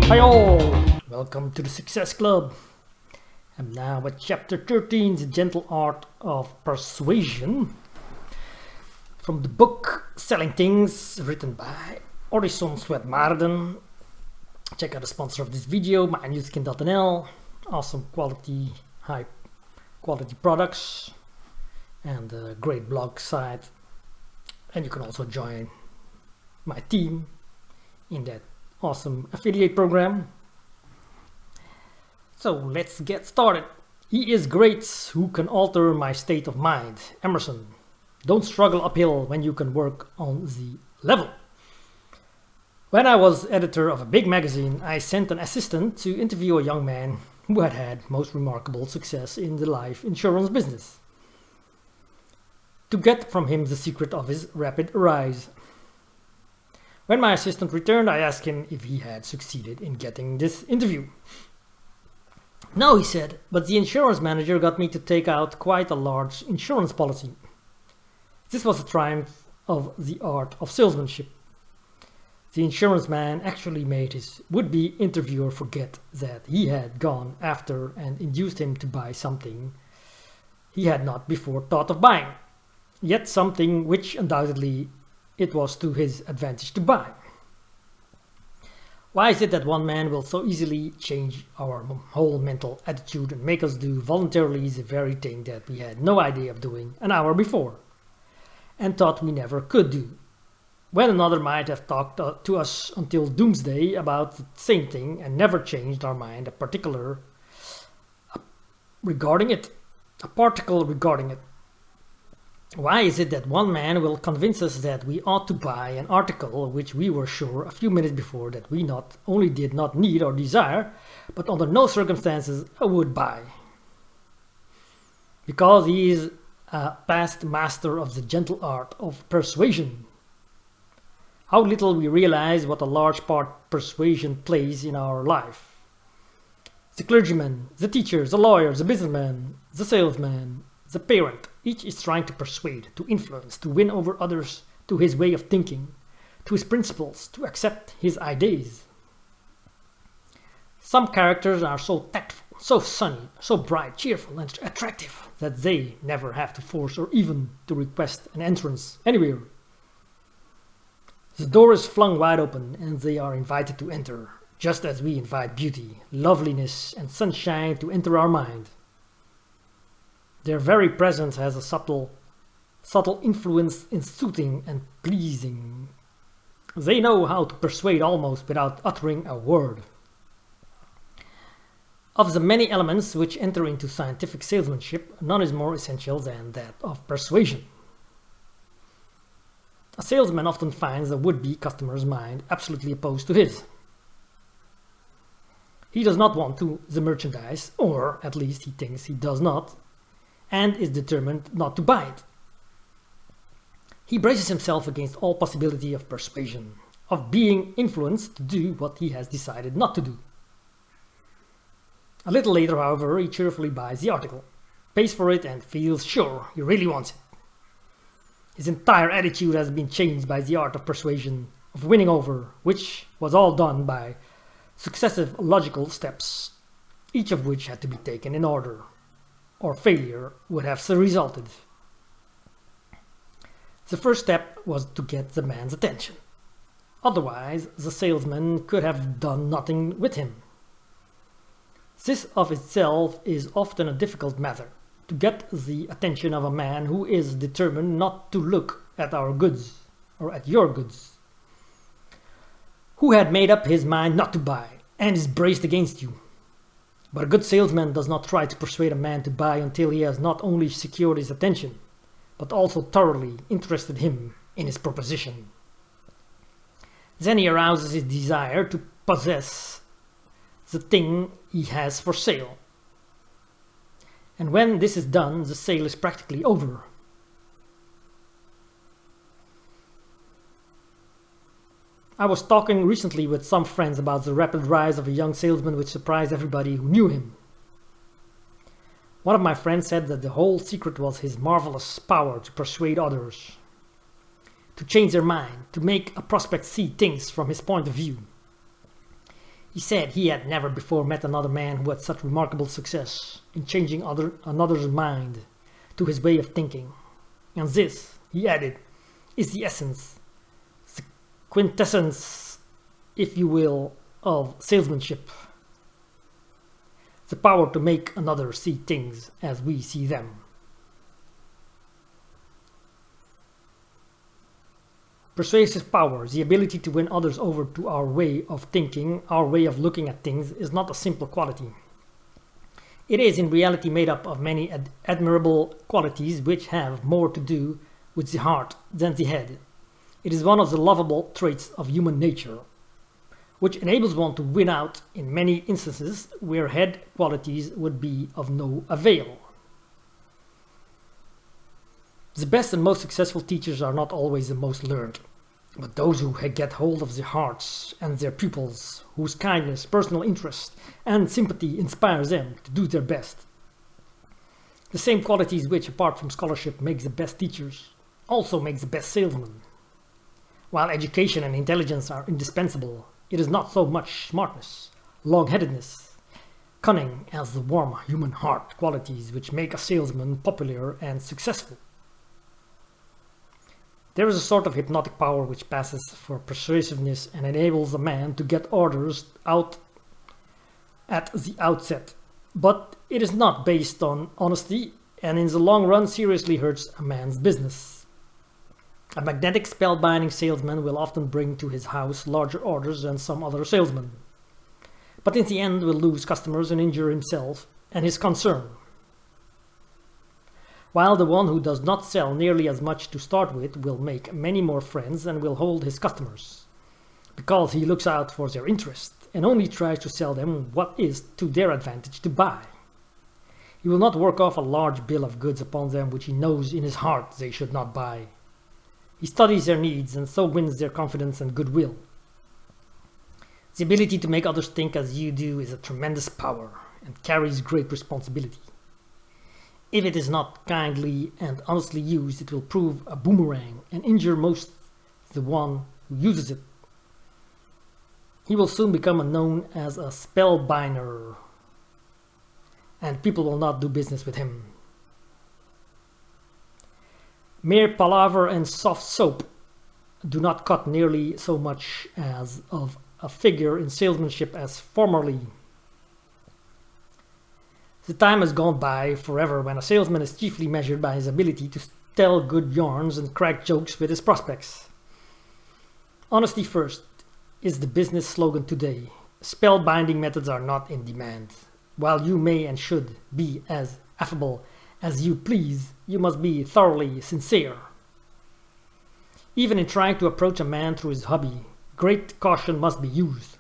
Hi all! Welcome to the Success Club. I'm now at chapter 13, The Gentle Art of Persuasion, from the book Selling Things, written by Orison Sweatmaarden. Check out the sponsor of this video, mynewskin.nl. Awesome quality, high quality products and a great blog site. And you can also join my team in that awesome affiliate program. So let's get started. He is great who can alter my state of mind. Emerson. Don't struggle uphill when you can work on the level. When I was editor of a big magazine, I sent an assistant to interview a young man who had had most remarkable success in the life insurance business, to get from him the secret of his rapid rise. When my assistant returned, I asked him if he had succeeded in getting this interview. No, he said, but the insurance manager got me to take out quite a large insurance policy. This was a triumph of the art of salesmanship. The insurance man actually made his would-be interviewer forget that he had gone after and induced him to buy something he had not before thought of buying, yet something which undoubtedly it was to his advantage to buy. Why is it that one man will so easily change our whole mental attitude and make us do voluntarily the very thing that we had no idea of doing an hour before and thought we never could do, when another might have talked to us until doomsday about the same thing and never changed our mind a particle regarding it? Why is it that one man will convince us that we ought to buy an article which we were sure a few minutes before that we not only did not need or desire, but under no circumstances would buy? Because he is a past master of the gentle art of persuasion. How little we realize what a large part persuasion plays in our life. The clergyman, the teacher, the lawyer, the businessman, the salesman, the parent, each is trying to persuade, to influence, to win over others to his way of thinking, to his principles, to accept his ideas. Some characters are so tactful, so sunny, so bright, cheerful, and attractive that they never have to force or even to request an entrance anywhere. The door is flung wide open and they are invited to enter, just as we invite beauty, loveliness, and sunshine to enter our mind. Their very presence has a subtle influence in soothing and pleasing. They know how to persuade almost without uttering a word. Of the many elements which enter into scientific salesmanship, none is more essential than that of persuasion. A salesman often finds a would-be customer's mind absolutely opposed to his. He does not want the merchandise, or at least he thinks he does not, and is determined not to buy it. He braces himself against all possibility of persuasion, of being influenced to do what he has decided not to do. A little later, however, he cheerfully buys the article, pays for it, and feels sure he really wants it. His entire attitude has been changed by the art of persuasion, of winning over, which was all done by successive logical steps, each of which had to be taken in order, or failure would have resulted. The first step was to get the man's attention. Otherwise, the salesman could have done nothing with him. This of itself is often a difficult matter, to get the attention of a man who is determined not to look at our goods, or at your goods, who had made up his mind not to buy, and is braced against you. But a good salesman does not try to persuade a man to buy until he has not only secured his attention, but also thoroughly interested him in his proposition. Then he arouses his desire to possess the thing he has for sale. And when this is done, the sale is practically over. I was talking recently with some friends about the rapid rise of a young salesman which surprised everybody who knew him. One of my friends said that the whole secret was his marvelous power to persuade others, to change their mind, to make a prospect see things from his point of view. He said he had never before met another man who had such remarkable success in changing another's mind to his way of thinking. And this, he added, is the essence, the quintessence, if you will, of salesmanship. The power to make another see things as we see them. Persuasive power, the ability to win others over to our way of thinking, our way of looking at things, is not a simple quality. It is in reality made up of many admirable qualities which have more to do with the heart than the head. It is one of the lovable traits of human nature, which enables one to win out in many instances where head qualities would be of no avail. The best and most successful teachers are not always the most learned, but those who get hold of the hearts and their pupils, whose kindness, personal interest, and sympathy inspires them to do their best. The same qualities which, apart from scholarship, make the best teachers, also make the best salesmen. While education and intelligence are indispensable, it is not so much smartness, long-headedness, cunning as the warm human heart qualities which make a salesman popular and successful. There is a sort of hypnotic power which passes for persuasiveness and enables a man to get orders out at the outset, but it is not based on honesty and in the long run seriously hurts a man's business. A magnetic spellbinding salesman will often bring to his house larger orders than some other salesman, but in the end will lose customers and injure himself and his concern. While the one who does not sell nearly as much to start with will make many more friends and will hold his customers, because he looks out for their interest and only tries to sell them what is to their advantage to buy. He will not work off a large bill of goods upon them which he knows in his heart they should not buy. He studies their needs and so wins their confidence and goodwill. The ability to make others think as you do is a tremendous power and carries great responsibility. If it is not kindly and honestly used, it will prove a boomerang and injure most the one who uses it. He will soon become known as a spellbinder, and people will not do business with him. Mere palaver and soft soap do not cut nearly so much as of a figure in salesmanship as formerly. The time has gone by forever when a salesman is chiefly measured by his ability to tell good yarns and crack jokes with his prospects. Honesty first is the business slogan today. Spellbinding methods are not in demand. While you may and should be as affable as you please, you must be thoroughly sincere. Even in trying to approach a man through his hobby, great caution must be used.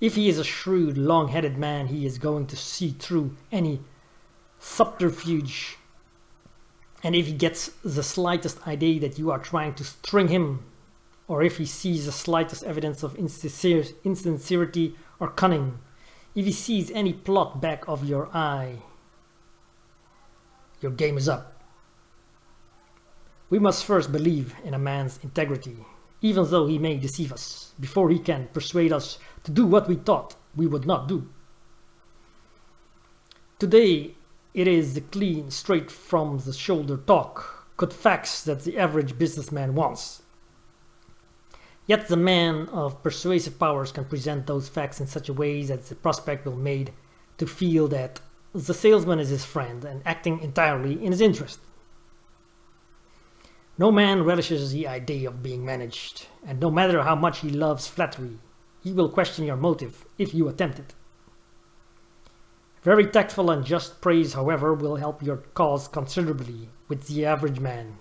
If he is a shrewd, long-headed man, he is going to see through any subterfuge. And if he gets the slightest idea that you are trying to string him, or if he sees the slightest evidence of insincerity or cunning, if he sees any plot back of your eye, your game is up. We must first believe in a man's integrity, even though he may deceive us, before he can persuade us to do what we thought we would not do. Today, it is the clean, straight from the shoulder talk, good facts that the average businessman wants. Yet the man of persuasive powers can present those facts in such a way that the prospect will be made to feel that the salesman is his friend and acting entirely in his interest. No man relishes the idea of being managed, and no matter how much he loves flattery, he will question your motive if you attempt it. Very tactful and just praise, however, will help your cause considerably with the average man.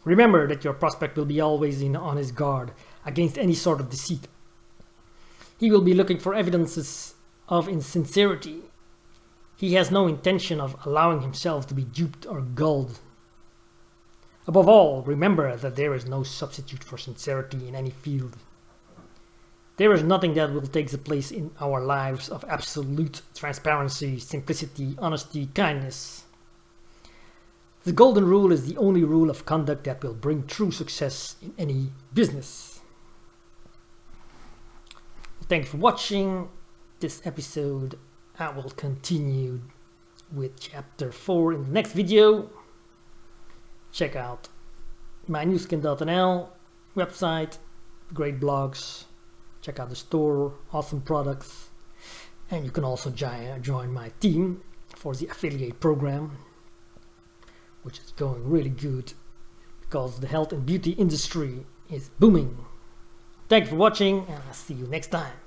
Remember that your prospect will be always on his guard against any sort of deceit. He will be looking for evidences of insincerity. He has no intention of allowing himself to be duped or gulled. Above all, remember that there is no substitute for sincerity in any field. There is nothing that will take the place in our lives of absolute transparency, simplicity, honesty, kindness. The golden rule is the only rule of conduct that will bring true success in any business. Thank you for watching. this episode. I will continue with chapter 4 in the next video. Check out my newskin.nl website, great blogs. Check out the store, awesome products. And you can also join my team for the affiliate program, which is going really good because the health and beauty industry is booming. Thank you for watching, and I'll see you next time.